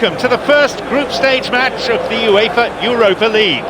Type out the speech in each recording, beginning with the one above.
welcome to the first group stage match of the UEFA Europa League.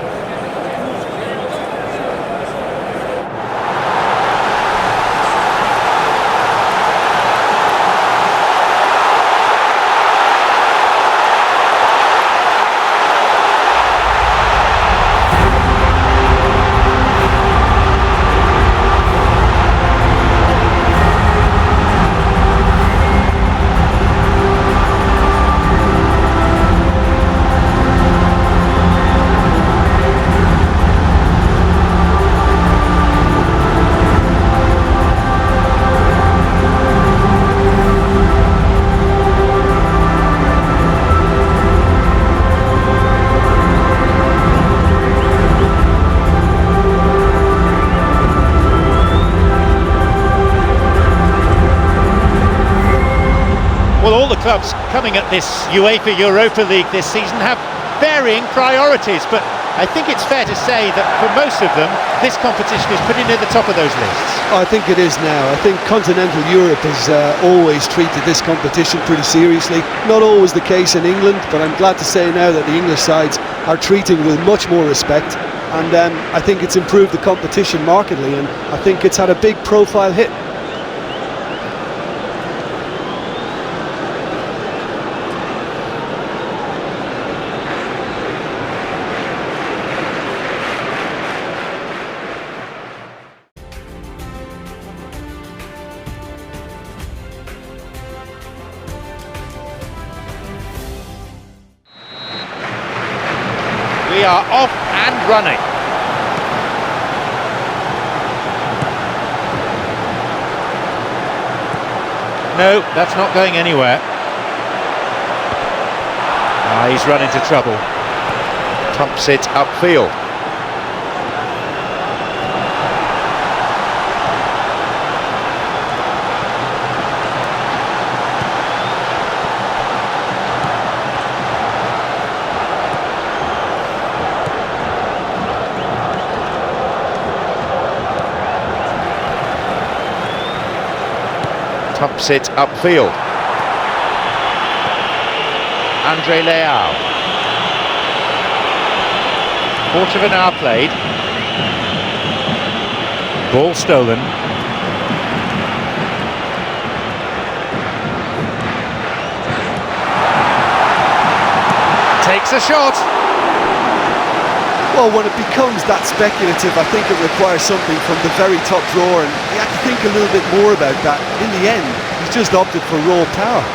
Well, all the clubs coming at this UEFA Europa League this season have varying priorities, but I think it's fair to say that for most of them, this competition is pretty near the top of those lists. I think it is now. I think continental Europe has always treated this competition pretty seriously. Not always the case in England, but I'm glad to say now that the English sides are treating with much more respect, and I think it's improved the competition markedly, and I think it's had a big profile hit. We are off and running. No, that's not going anywhere. He's run into trouble. Pumps it upfield. Pumps it upfield. Andre Leao. Quarter of an hour played. Ball stolen. Takes a shot. Well, when it becomes that speculative, I think it requires something from the very top drawer, and you have to think a little bit more about that. In the end, he's just opted for raw power.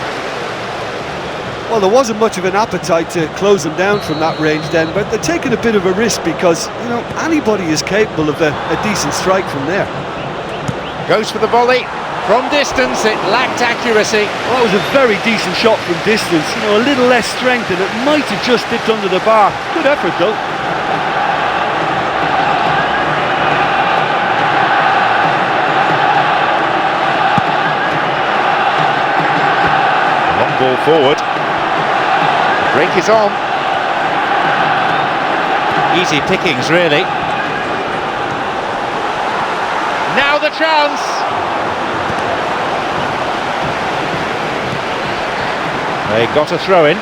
Well, there wasn't much of an appetite to close them down from that range then, but they're taking a bit of a risk because, you know, anybody is capable of a decent strike from there. Goes for the volley. From distance, it lacked accuracy. Well, it was a very decent shot from distance. You know, a little less strength and it might have just dipped under the bar. Good effort, though. Ball forward. Break is on. Easy pickings, really. Now the chance. They got a throw in.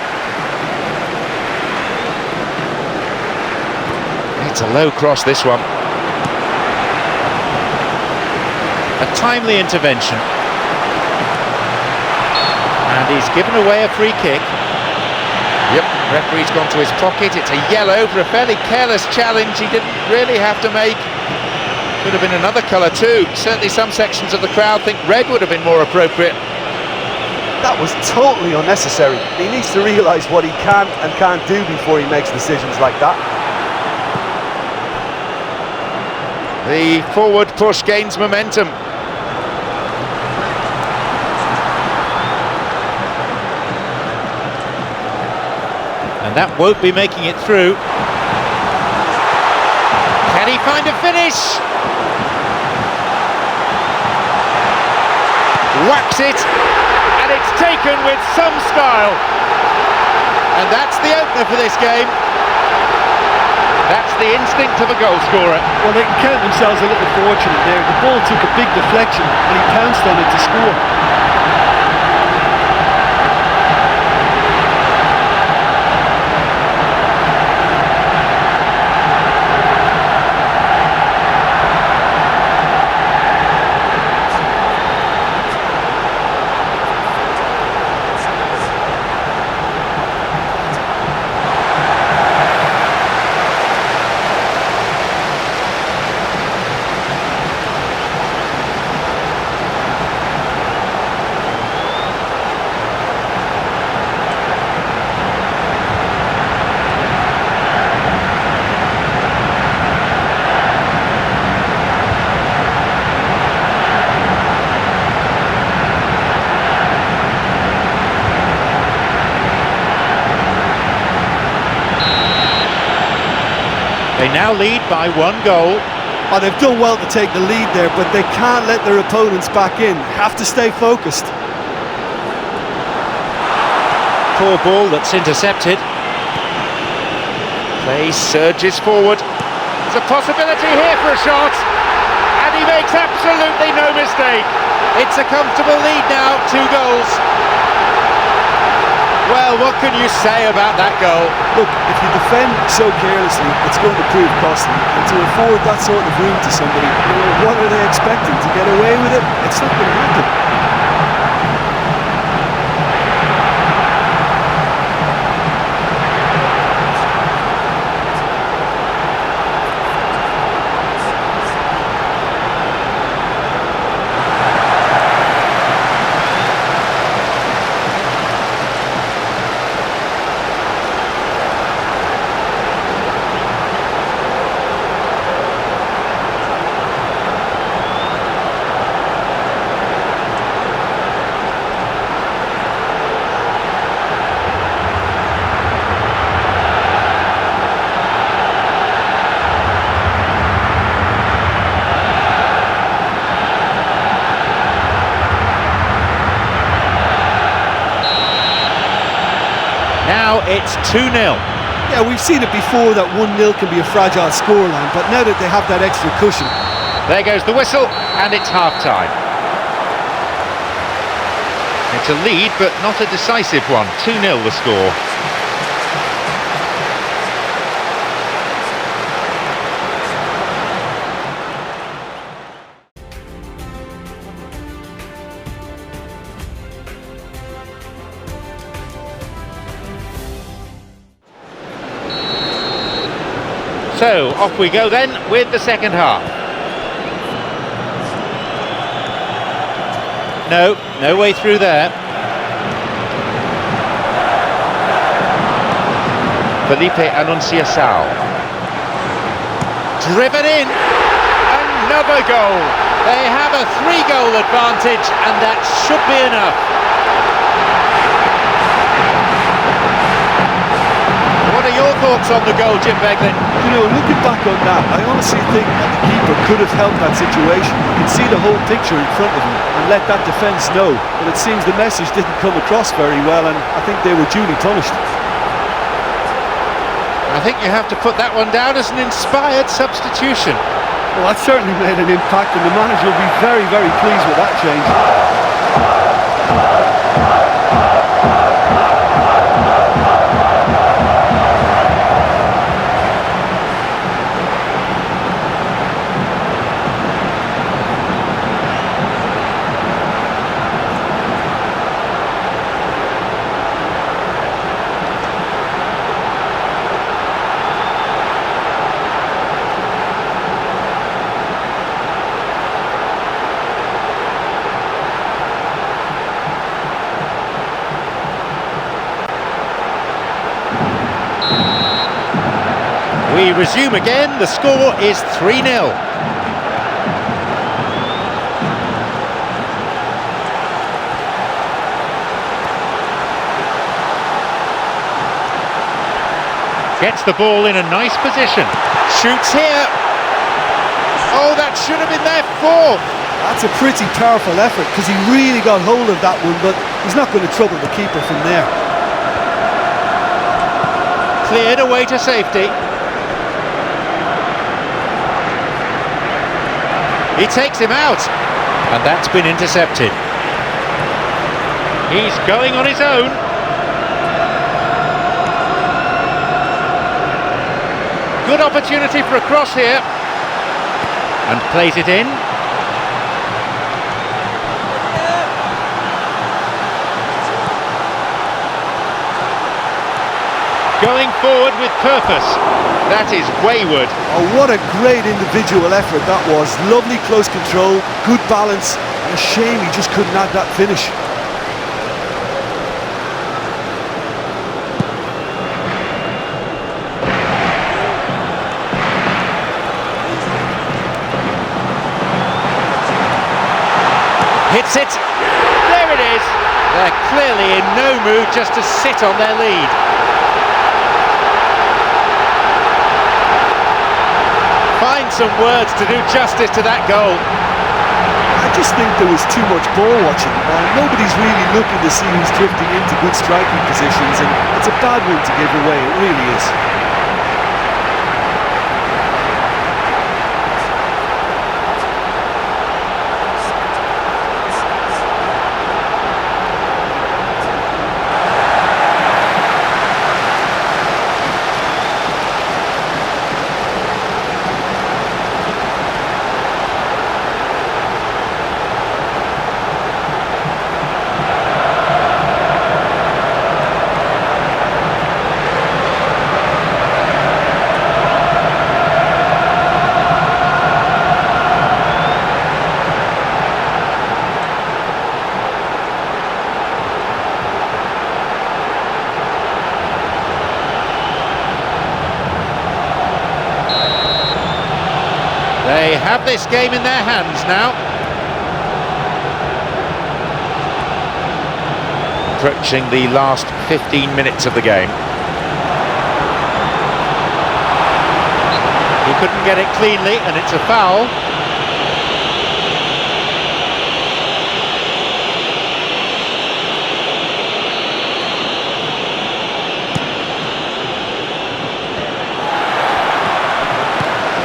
It's a low cross, this one. A timely intervention. And he's given away a free kick. Yep, referee's gone to his pocket. It's a yellow for a fairly careless challenge he didn't really have to make. Could have been another colour too. Certainly some sections of the crowd think red would have been more appropriate. That was totally unnecessary. He needs to realise what he can and can't do before he makes decisions like that. The forward push gains momentum. And that won't be making it through. Can he find a finish? Whacks it, and it's taken with some style. And that's the opener for this game. That's the instinct of a goal scorer. Well, they can count themselves a little fortunate there. The ball took a big deflection and he pounced on it to score. now lead by 1 goal. Oh, they've done well to take the lead there, but they can't let their opponents back in. Have to stay focused. Poor ball that's intercepted. Play surges forward. There's a possibility here for a shot, and he makes absolutely no mistake. It's a comfortable lead now, 2 goals. Well, what can you say about that goal? Look, if you defend so carelessly, it's going to prove costly. And to afford that sort of room to somebody, what are they expecting? To get away with it? It's not going to happen. Now it's 2-0. Yeah, we've seen it before that 1-0 can be a fragile scoreline, but now that they have that extra cushion. There goes the whistle, and it's half-time. It's a lead, but not a decisive one. 2-0 the score. So, off we go then with the second half. No way through there. Felipe Anunciação. Driven in. Another goal. They have a 3-goal advantage, and that should be enough. What are your thoughts on the goal, Jim Beglin? You know, looking back on that, I honestly think that the keeper could have helped that situation. You can see the whole picture in front of him and let that defence know. But it seems the message didn't come across very well, and I think they were duly punished. I think you have to put that one down as an inspired substitution. Well, that certainly made an impact, and the manager will be very, very pleased with that change. We resume again, the score is 3-0. Gets the ball in a nice position. Shoots here. Oh, that should have been their 4th. That's a pretty powerful effort, because he really got hold of that one, but he's not going to trouble the keeper from there. Cleared away to safety. He takes him out, and that's been intercepted. He's going on his own. Good opportunity for a cross here, and plays it in. Going forward with purpose. That is wayward. Oh, what a great individual effort that was. Lovely close control, good balance, and a shame he just couldn't add that finish. Hits it. There it is. They're clearly in no mood just to sit on their lead. some words to do justice to that goal. I just think there was too much ball watching. Nobody's really looking to see who's drifting into good striking positions, and it's a bad one to give away, it really is. They have this game in their hands now. Approaching the last 15 minutes of the game. He couldn't get it cleanly, and it's a foul.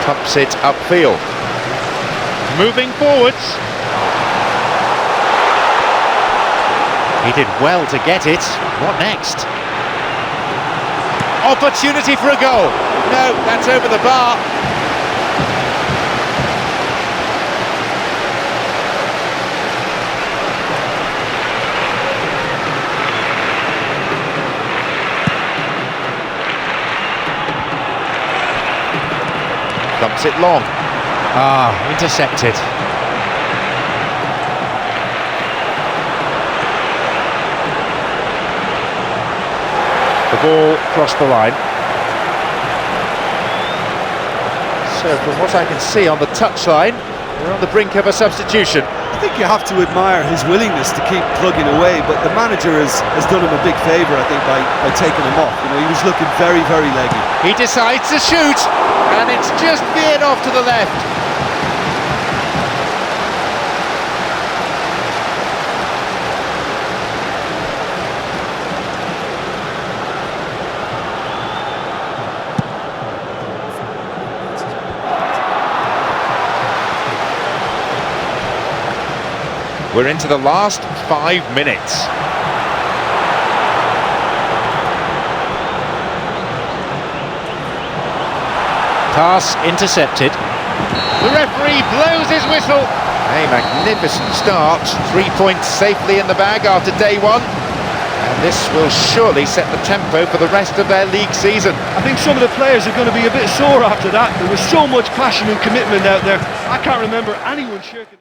Tops it upfield. Moving forwards. He did well to get it. What next? Opportunity for a goal. No, that's over the bar. Thumps it long. Intercepted. The ball crossed the line. So from what I can see on the touchline, we're on the brink of a substitution. I think you have to admire his willingness to keep plugging away, but the manager has done him a big favour, I think, by taking him off. You know, he was looking very, very leggy. He decides to shoot, and it's just veered off to the left. We're into the last 5 minutes. Pass intercepted. The referee blows his whistle. A magnificent start. 3 points safely in the bag after day one. And this will surely set the tempo for the rest of their league season. I think some of the players are going to be a bit sore after that. There was so much passion and commitment out there. I can't remember anyone shirking.